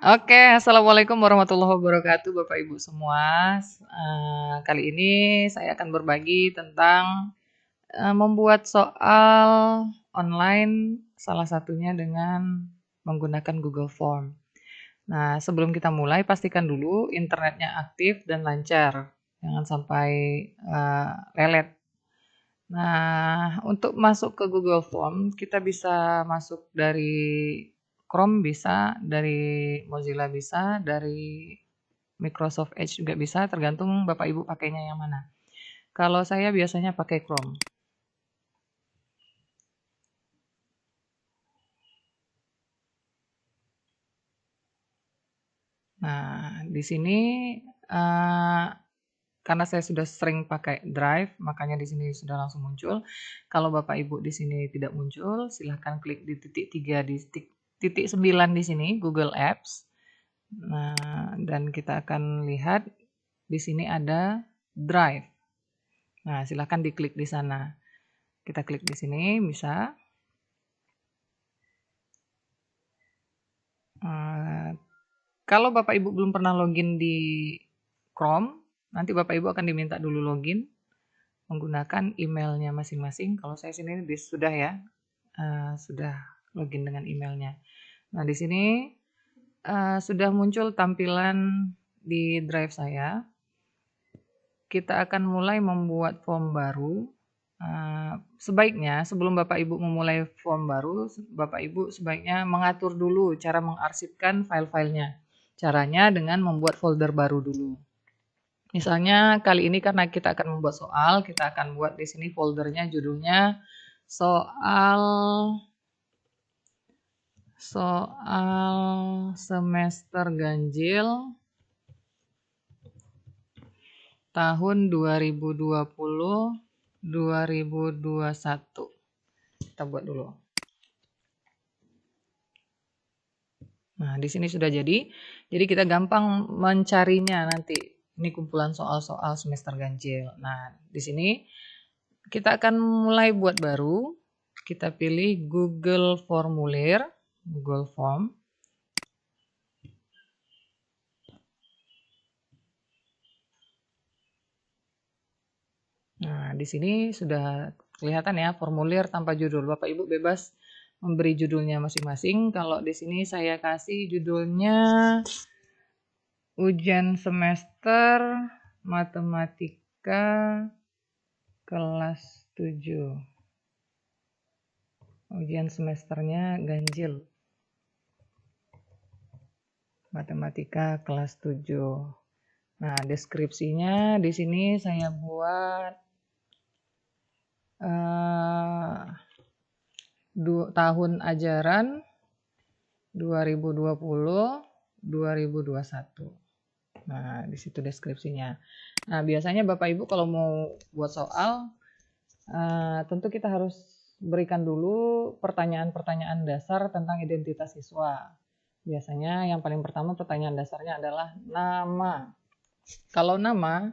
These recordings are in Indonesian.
Oke, assalamualaikum warahmatullahi wabarakatuh, Bapak Ibu semua. Kali ini saya akan berbagi tentang membuat soal online, salah satunya dengan menggunakan Google Form. Nah, sebelum kita mulai, pastikan dulu internetnya aktif dan lancar, jangan sampai lelet. Nah, untuk masuk ke Google Form, kita bisa masuk dari Chrome bisa, dari Mozilla bisa, dari Microsoft Edge juga bisa, tergantung Bapak Ibu pakainya yang mana. Kalau saya biasanya pakai Chrome. Nah, di sini karena saya sudah sering pakai Drive, makanya di sini sudah langsung muncul. Kalau Bapak Ibu di sini tidak muncul, silahkan klik di titik 3 di titik 9 di sini, Google Apps. Nah, dan kita akan lihat di sini ada Drive. Nah, silahkan diklik di sana. Kita klik di sini, bisa. Kalau Bapak Ibu belum pernah login di Chrome, nanti Bapak Ibu akan diminta dulu login menggunakan emailnya masing-masing. Kalau saya sini sudah ya, sudah login dengan emailnya. Nah, di sini sudah muncul tampilan di Drive saya. Kita akan mulai membuat form baru. Sebaiknya sebelum Bapak Ibu memulai form baru, Bapak Ibu sebaiknya mengatur dulu cara mengarsipkan file-filenya. Caranya dengan membuat folder baru dulu. Misalnya kali ini karena kita akan membuat soal, kita akan buat di sini foldernya judulnya soal semester ganjil tahun 2020-2021. Kita buat dulu. Nah, di sini sudah jadi. Jadi kita gampang mencarinya nanti. Ini kumpulan soal-soal semester ganjil. Nah, di sini kita akan mulai buat baru. Kita pilih Google Formulir, Google Form. Nah, di sini sudah kelihatan ya formulir tanpa judul. Bapak Ibu bebas memberi judulnya masing-masing. Kalau di sini saya kasih judulnya ujian semester matematika kelas 7. Ujian semesternya ganjil. Matematika kelas 7. Nah, deskripsinya di sini saya buat tahun ajaran 2020-2021. Nah, di situ deskripsinya. Nah, biasanya Bapak Ibu kalau mau buat soal, tentu kita harus berikan dulu pertanyaan-pertanyaan dasar tentang identitas siswa. Biasanya yang paling pertama pertanyaan dasarnya adalah nama. Kalau nama,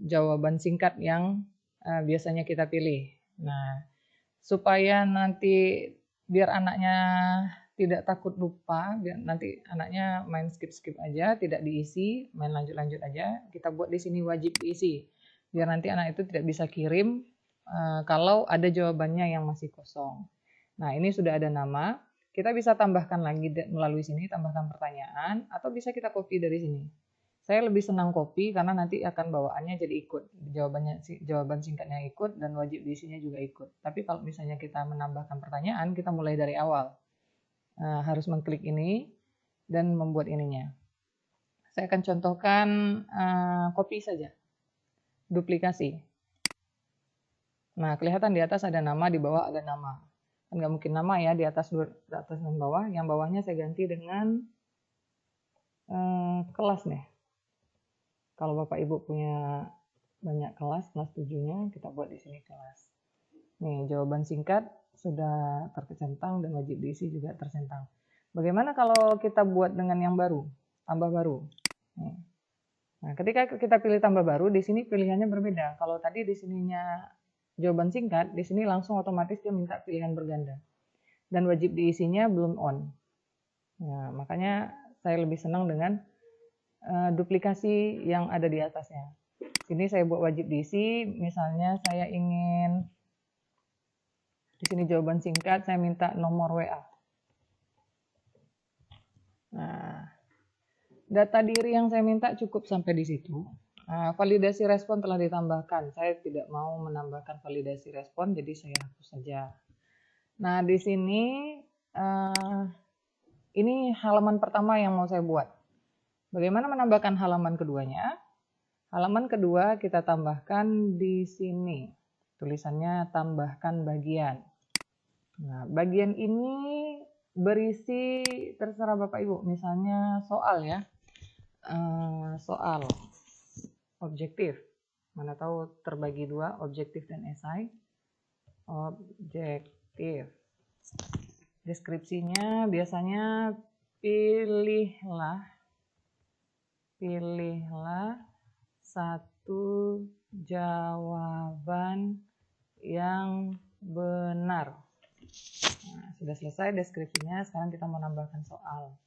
jawaban singkat yang biasanya kita pilih. Nah, supaya nanti biar anaknya tidak takut lupa, biar nanti anaknya main skip-skip aja, tidak diisi, main lanjut-lanjut aja, kita buat di sini wajib diisi. Biar nanti anak itu tidak bisa kirim kalau ada jawabannya yang masih kosong. Nah, ini sudah ada nama, kita bisa tambahkan lagi melalui sini, tambahkan pertanyaan, atau bisa kita copy dari sini. Saya lebih senang copy karena nanti akan bawaannya jadi ikut. Jawaban singkatnya ikut dan wajib diisinya juga ikut. Tapi kalau misalnya kita menambahkan pertanyaan, kita mulai dari awal. Harus mengklik ini dan membuat ininya. Saya akan contohkan copy saja. Duplikasi. Nah, kelihatan di atas ada nama, di bawah ada nama. Kan nggak mungkin nama ya di atas dan bawah. Yang bawahnya saya ganti dengan kelas nih. Kalau Bapak Ibu punya banyak kelas 7-nya, kita buat di sini kelas. Nih, jawaban singkat sudah tercentang dan wajib diisi juga tercentang. Bagaimana kalau kita buat dengan yang baru, tambah baru? Nih. Nah, ketika kita pilih tambah baru, di sini pilihannya berbeda. Kalau tadi di sininya jawaban singkat, di sini langsung otomatis dia minta pilihan berganda. Dan wajib diisinya belum on. Nah, makanya saya lebih senang dengan duplikasi yang ada di atasnya. Ini saya buat wajib diisi, misalnya saya ingin di sini jawaban singkat, saya minta nomor WA. Nah, data diri yang saya minta cukup sampai di situ. Validasi respon telah ditambahkan. Saya tidak mau menambahkan validasi respon, jadi saya hapus saja. Nah, di sini ini halaman pertama yang mau saya buat. Bagaimana menambahkan halaman keduanya? Halaman kedua kita tambahkan di sini. Tulisannya tambahkan bagian. Nah, bagian ini berisi terserah Bapak Ibu. Misalnya soal ya. Soal objektif. Mana tahu terbagi dua, objektif dan esai. Objektif. Deskripsinya biasanya pilihlah satu jawaban yang benar. Nah, sudah selesai deskripsinya, sekarang kita mau nambahkan soal.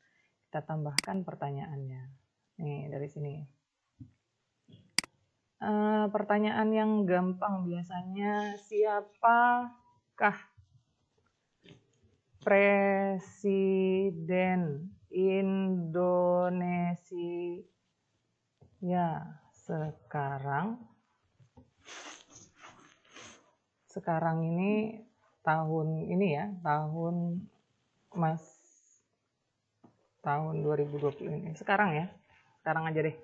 Kita tambahkan pertanyaannya. Nih, dari sini. Pertanyaan yang gampang biasanya, siapakah Presiden Indonesia sekarang? Sekarang ini tahun ini ya, tahun 2020 ini. Sekarang ya, sekarang aja deh.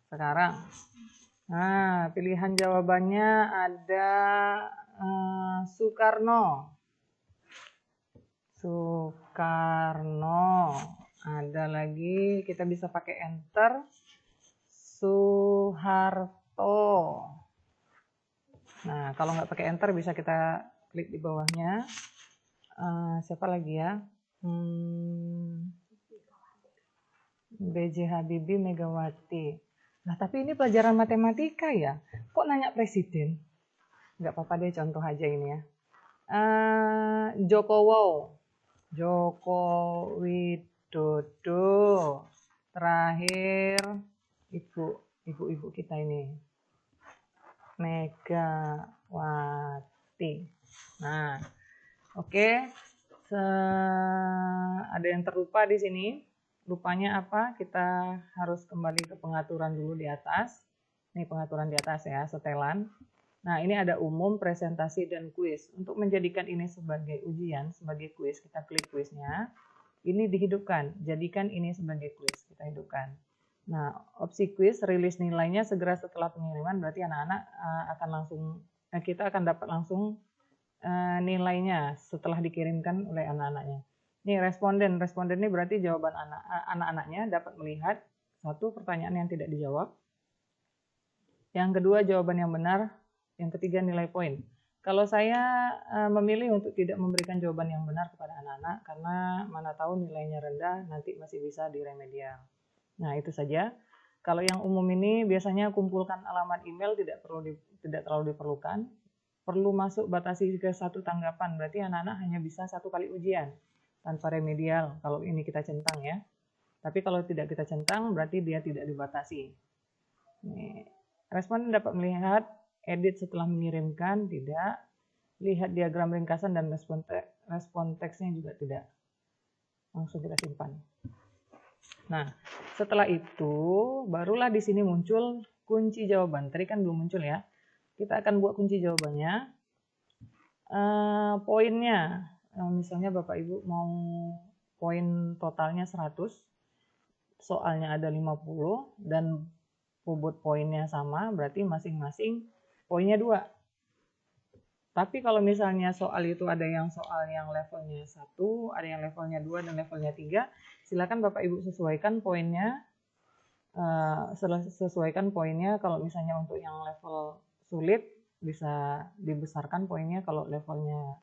Sekarang. Nah, pilihan jawabannya ada Soekarno. Ada lagi, kita bisa pakai enter. Soeharto. Nah, kalau nggak pakai enter bisa kita klik di bawahnya. Siapa lagi ya? B.J. Habibie, Megawati. Nah, tapi ini pelajaran matematika ya. Kok nanya presiden? Nggak apa-apa deh, contoh aja ini ya. Joko Widodo. Terakhir, ibu kita ini. Megawati. Nah, oke. Ada yang terlupa di sini. Lupanya apa? Kita harus kembali ke pengaturan dulu di atas. Ini pengaturan di atas ya, setelan. Nah, ini ada umum, presentasi, dan kuis. Untuk menjadikan ini sebagai ujian, sebagai kuis, kita klik kuisnya. Ini dihidupkan, jadikan ini sebagai kuis, kita hidupkan. Nah, opsi kuis, rilis nilainya segera setelah pengiriman, berarti anak-anak kita akan dapat langsung nilainya setelah dikirimkan oleh anak-anaknya. Ini responden ini berarti jawaban anak-anaknya dapat melihat satu pertanyaan yang tidak dijawab. Yang kedua jawaban yang benar, yang ketiga nilai poin. Kalau saya memilih untuk tidak memberikan jawaban yang benar kepada anak-anak karena mana tahu nilainya rendah, nanti masih bisa diremedial. Nah, itu saja. Kalau yang umum ini biasanya kumpulkan alamat email tidak terlalu diperlukan. Perlu masuk batasi ke satu tanggapan, berarti anak-anak hanya bisa satu kali ujian tanpa remedial kalau ini kita centang ya. Tapi kalau tidak kita centang berarti dia tidak dibatasi. Nih, responden dapat melihat edit setelah mengirimkan, tidak. Lihat diagram ringkasan dan respon teksnya juga tidak. Langsung kita simpan. Nah, setelah itu barulah di sini muncul kunci jawaban. Tadi kan belum muncul ya. Kita akan buat kunci jawabannya. Poinnya, misalnya Bapak Ibu mau poin totalnya 100, soalnya ada 50 dan bobot poinnya sama, berarti masing-masing poinnya 2. Tapi kalau misalnya soal itu ada yang soal yang levelnya 1, ada yang levelnya 2 dan levelnya 3, silakan Bapak Ibu sesuaikan poinnya. Sesuaikan poinnya, kalau misalnya untuk yang level sulit bisa dibesarkan poinnya, kalau levelnya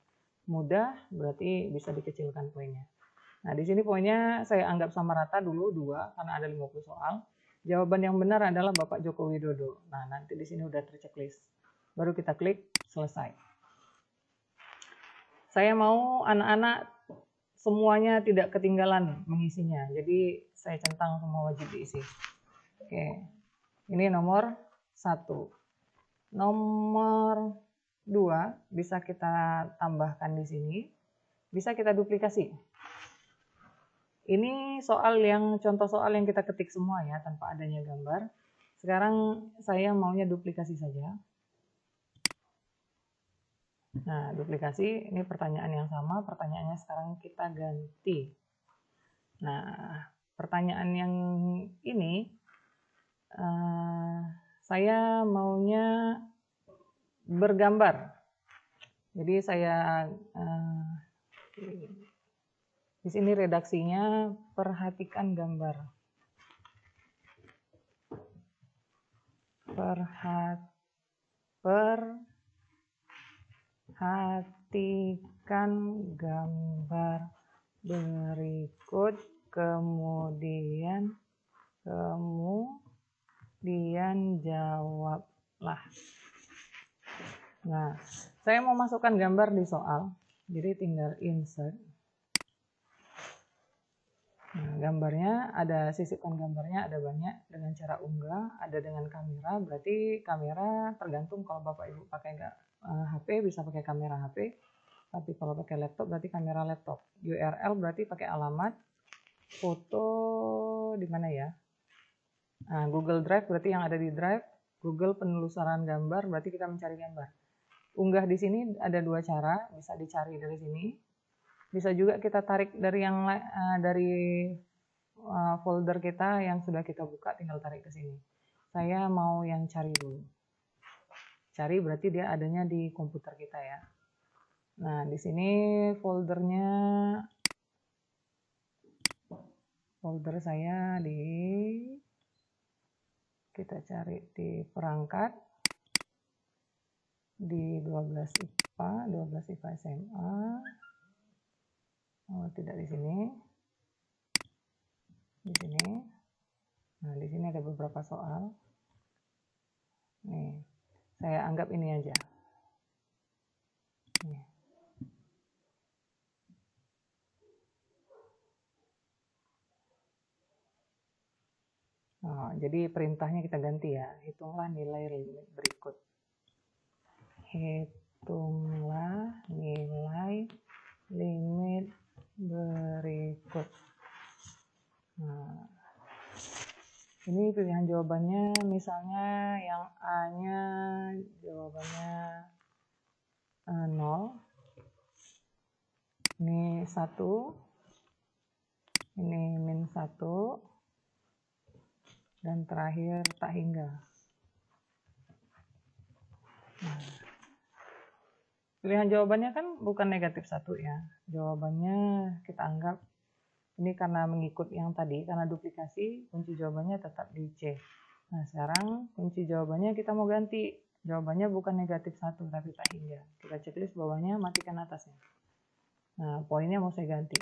mudah berarti bisa dikecilkan poinnya. Nah, di sini poinnya saya anggap sama rata dulu 2 karena ada 50 soal. Jawaban yang benar adalah Bapak Joko Widodo. Nah, nanti di sini udah terchecklist. Baru kita klik selesai. Saya mau anak-anak semuanya tidak ketinggalan mengisinya. Jadi saya centang semua wajib diisi. Oke, ini nomor 1. Nomor 2 bisa kita tambahkan di sini, bisa kita duplikasi. Ini contoh soal yang kita ketik semua ya, tanpa adanya gambar. Sekarang saya maunya duplikasi saja. Nah, duplikasi, ini pertanyaan yang sama, pertanyaannya sekarang kita ganti. Nah, pertanyaan yang ini, saya maunya bergambar. Jadi saya di sini redaksinya perhatikan gambar. Perhatikan gambar berikut, kemudian jawablah. Nah, saya mau masukkan gambar di soal, jadi tinggal insert. Nah, gambarnya ada, sisipkan gambarnya ada banyak dengan cara unggah, ada dengan kamera. Berarti kamera tergantung, kalau Bapak Ibu pakai HP bisa pakai kamera HP, tapi kalau pakai laptop berarti kamera laptop. URL berarti pakai alamat, foto di mana ya? Nah, Google Drive berarti yang ada di Drive, Google penelusuran gambar berarti kita mencari gambar. Unggah di sini ada 2 cara, bisa dicari dari sini. Bisa juga kita tarik dari folder kita yang sudah kita buka, tinggal tarik ke sini. Saya mau yang cari dulu. Cari berarti dia adanya di komputer kita ya. Nah, di sini folder saya kita cari di perangkat, di 12 IPA SMA. Oh, tidak di sini. Di sini. Nah, di sini ada beberapa soal. Nih, saya anggap ini aja. Nih. Oh, jadi perintahnya kita ganti ya. Hitunglah nilai limit berikut. Hitunglah nilai limit berikut. Nah, ini pilihan jawabannya, misalnya yang A-nya jawabannya 0, ini 1, ini min 1, dan terakhir tak hingga. Nah, pilihan jawabannya kan bukan negatif 1 ya. Jawabannya kita anggap ini karena mengikut yang tadi, karena duplikasi, kunci jawabannya tetap di C. Nah, sekarang kunci jawabannya kita mau ganti. Jawabannya bukan negatif 1, tapi tak hingga. Kita checklist bawahnya, matikan atasnya. Nah, poinnya mau saya ganti.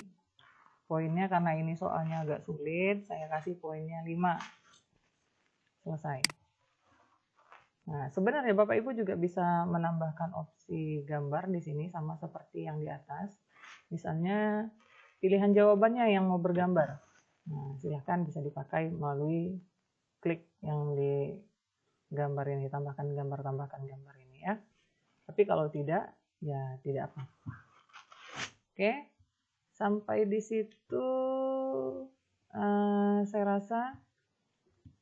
Poinnya karena ini soalnya agak sulit, saya kasih poinnya 5. Selesai. Nah, sebenarnya Bapak Ibu juga bisa menambahkan opsi gambar di sini sama seperti yang di atas. Misalnya pilihan jawabannya yang mau bergambar. Nah, silahkan bisa dipakai melalui klik yang di gambar ini, tambahkan gambar ini ya. Tapi kalau tidak, ya tidak apa-apa. Oke, sampai di situ saya rasa,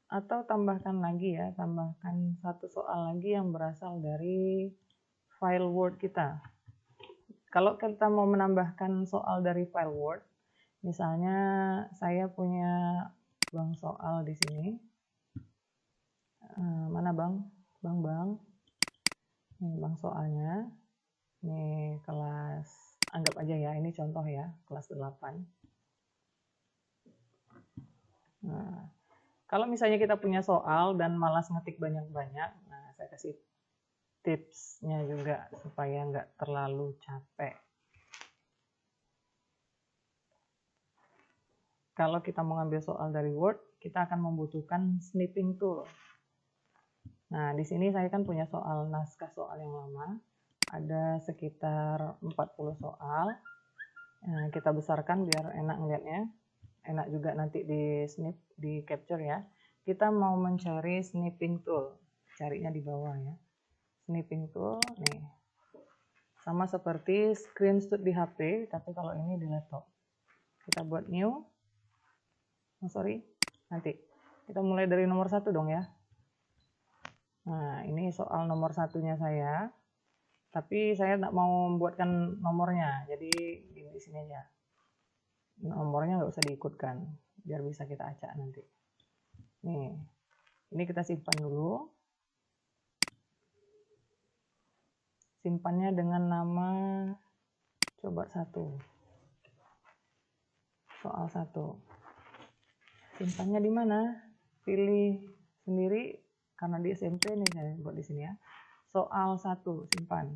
atau tambahkan lagi ya, tambahkan 1 soal lagi yang berasal dari file Word kita. Kalau kita mau menambahkan soal dari file Word, misalnya saya punya Bang soal di sini. Mana Bang? Bang. Ini Bang soalnya. Ini kelas, anggap aja ya, ini contoh ya, kelas 8. Nah, kalau misalnya kita punya soal dan malas ngetik banyak-banyak, nah saya kasih tipsnya juga supaya nggak terlalu capek. Kalau kita mau ngambil soal dari Word, kita akan membutuhkan snipping tool. Nah, di sini saya kan punya soal naskah soal yang lama, ada sekitar 40 soal. Nah, kita besarkan biar enak ngeliatnya. Enak juga nanti di snip, di capture ya. Kita mau mencari snipping tool. Carinya di bawah ya. Snipping tool nih. Sama seperti screenshot di HP, tapi kalau ini di laptop. Kita buat new. Oh, sorry, nanti. Kita mulai dari nomor 1 dong ya. Nah, ini soal nomor satunya saya. Tapi saya tidak mau membuatkan nomornya, jadi di sini aja. Nomornya nggak usah diikutkan, biar bisa kita acak nanti. Nih, ini kita simpan dulu. Simpannya dengan nama coba 1. Soal 1. Simpannya di mana? Pilih sendiri karena di SMP nih saya buat di sini ya. Soal 1 simpan.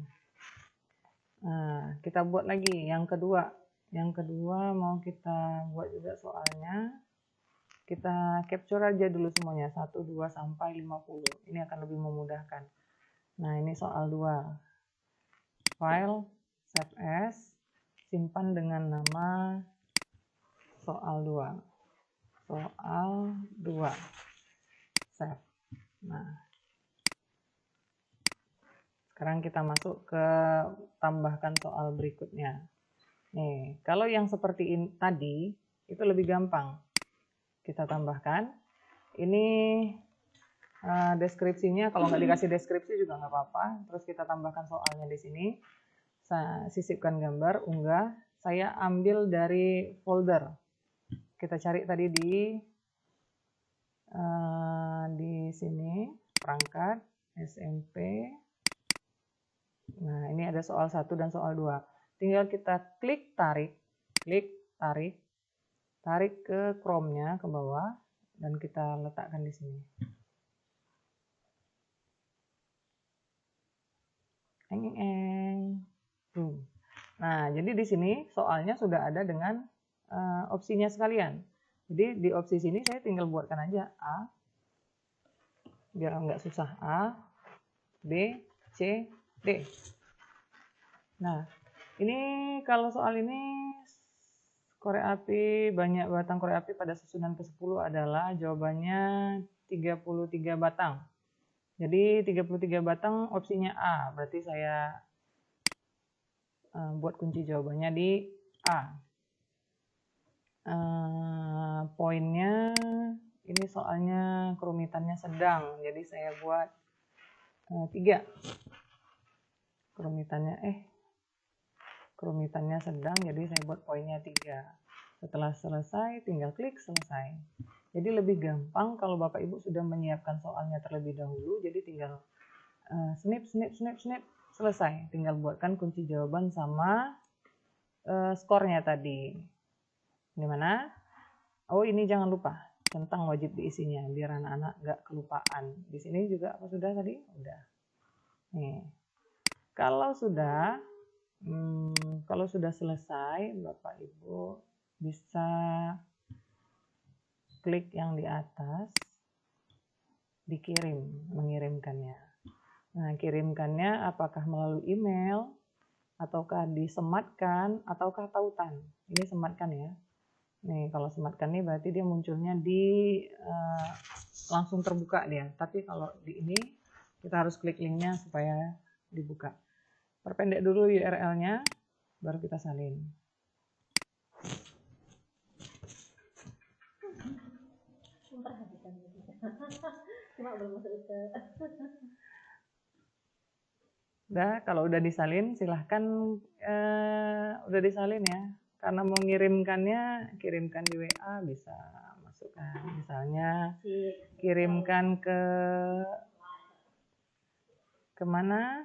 Nah, kita buat lagi yang kedua. Yang kedua mau kita buat juga soalnya. Kita capture aja dulu semuanya 1, 2 sampai 50. Ini akan lebih memudahkan. Nah, ini soal 2. File, save as, simpan dengan nama soal 2. Soal 2. Save. Nah, sekarang kita masuk ke tambahkan soal berikutnya. Nih, kalau yang seperti ini tadi itu lebih gampang. Kita tambahkan. Ini deskripsinya, kalau nggak dikasih deskripsi juga nggak apa-apa. Terus kita tambahkan soalnya di sini. Saya sisipkan gambar, unggah. Saya ambil dari folder. Kita cari tadi di sini perangkat SMP. Nah, ini ada soal 1 dan soal 2. Tinggal kita klik tarik, tarik ke Chrome-nya ke bawah dan kita letakkan di sini. Boom. Nah, jadi di sini soalnya sudah ada dengan opsinya sekalian. Jadi di opsi sini saya tinggal buatkan aja A, biar nggak susah, A, B, C, D. Nah, ini kalau soal ini korek api, banyak batang korek api pada susunan ke-10 adalah jawabannya 33 batang. Jadi 33 batang opsinya A, berarti saya buat kunci jawabannya di A. Poinnya ini soalnya kerumitannya sedang, jadi saya buat 3. Kerumitannya sedang, jadi saya buat poinnya 3. Setelah selesai tinggal klik selesai. Jadi lebih gampang kalau Bapak Ibu sudah menyiapkan soalnya terlebih dahulu, jadi tinggal snip selesai. Tinggal buatkan kunci jawaban sama skornya tadi. Gimana? Oh, ini jangan lupa tentang wajib diisinya biar anak-anak nggak kelupaan. Di sini juga apa sudah tadi? Udah. Nih. Kalau sudah selesai, Bapak Ibu bisa klik yang di atas, dikirim, mengirimkannya. Nah, kirimkannya apakah melalui email, ataukah disematkan, ataukah tautan. Ini sematkan ya. Nih, kalau sematkan nih berarti dia munculnya di langsung terbuka dia. Tapi kalau di ini kita harus klik linknya supaya dibuka. Perpendek dulu URL-nya, baru kita salin. Udah, kalau udah disalin silahkan udah disalin ya. Karena mau ngirimkannya, kirimkan di WA bisa masukkan. Misalnya kirimkan ke mana?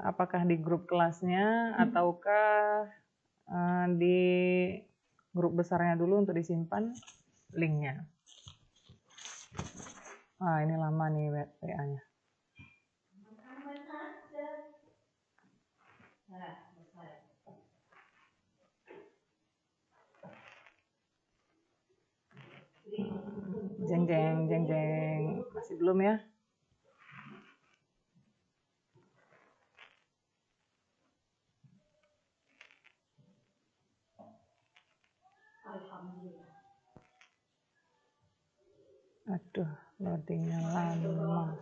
Apakah di grup kelasnya ataukah di grup besarnya dulu untuk disimpan linknya. Ini lama nih WA-nya. Jeng, masih belum ya? Aduh, loadingnya lama.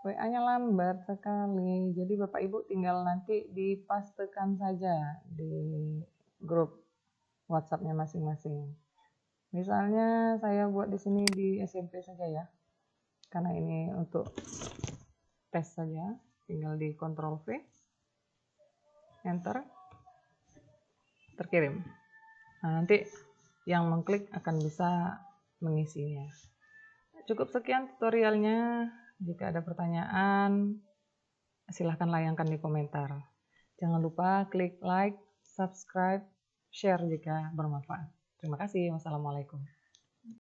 WA-nya lambat sekali, jadi Bapak Ibu tinggal nanti dipastekan saja di grup WhatsApp-nya masing-masing. Misalnya saya buat di sini di SMP saja ya, karena ini untuk tes saja, tinggal di Ctrl V, Enter, terkirim. Nah, nanti yang mengklik akan bisa mengisinya. Cukup sekian tutorialnya. Jika ada pertanyaan, silahkan layangkan di komentar. Jangan lupa klik like, subscribe, share jika bermanfaat. Terima kasih. Wassalamualaikum.